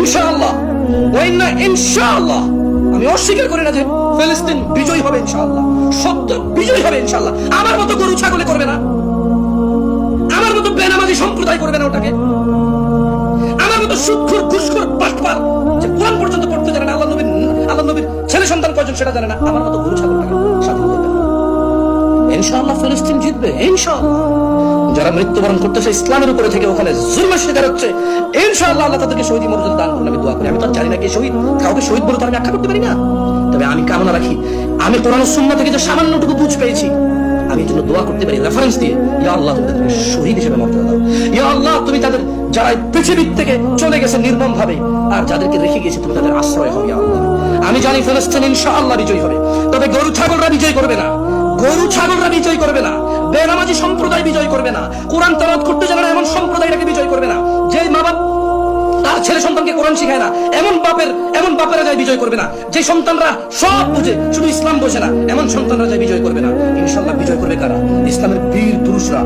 ইনশাআল্লাহ ওয়াইন্না ইনশাআল্লাহ, আমি অস্বীকার করি না যে ফিলিস্তিন বিজয় হবে ইনশাআল্লাহ, সত্য বিজয় হবে ইনশাআল্লাহ। আমার মতো গরু ছাগলে করবে না, আমার মতো বেনামাজি সম্প্রদায় করবে না ওটাকে, আমার মতো সুদখোর ঘুষখোর বাটপার যে কোরআন পর্যন্ত পড়তে জানে না, আল্লাহ নবীর ছেলে সন্তান কয়জন সেটা জানে না, আমার মতো গরু ছাগলটাকে স্বাধীন করবে না। ইনশাআল্লাহ ফিলিস্তিন জিতবে ইনশাআল্লাহ। যারা মৃত্যুবরণ করতেছে ইসলামের উপরে থেকে ওখানে জুলমের শিকার হচ্ছে, ইনশাআল্লাহ আল্লাহ তাদেরকে শহীদ মর্যাদা দান করুন, আমি দোয়া করি। আমি তো জানি না কে শহীদ, কাউকে শহীদ বলে তো আমি আখ্যা করতে পারি না, তবে আমি কামনা রাখি আমি কোরআন ও সুন্নাহ থেকে যে সামান্যটুকু বুঝ পেয়েছি আমি এই জন্য দোয়া করতে পারি রেফারেন্স দিয়ে, ইয়া আল্লাহ তুমি তাদেরকে শহীদ হিসেবে মর্যাদা দাও, ইয়া আল্লাহ তুমি তাদের যারা পৃথিবীর থেকে চলে গেছে নির্মম ভাবে আর যাদেরকে রেখে গেছে তুমি তাদের আশ্রয় হও, ইয়া আল্লাহ। আমি জানি ফিলিস্তিন ইনশাআল্লাহ বিজয় হবে, তবে গরু ছাগলরা বিজয় করবে না, গরু ছাগলরা বিজয় করবে না, বেনামাজি সম্প্রদায় বিজয় করবে না, কোরআন তেলাওয়াত করতে জানে না এমন সম্প্রদায়টাকে বিজয় করবে না, যে মা বাপ তার ছেলে সন্তানকে কোরআন শিখায় না এমন বাপেরা যায় বিজয় করবে না, যে সন্তানরা সব বুঝে শুধু ইসলাম বোঝে না এমন সন্তানরা যায় বিজয় করবে না। ইনশাআল্লাহ বিজয় করবে কারা? ইসলামের বীর পুরুষরা।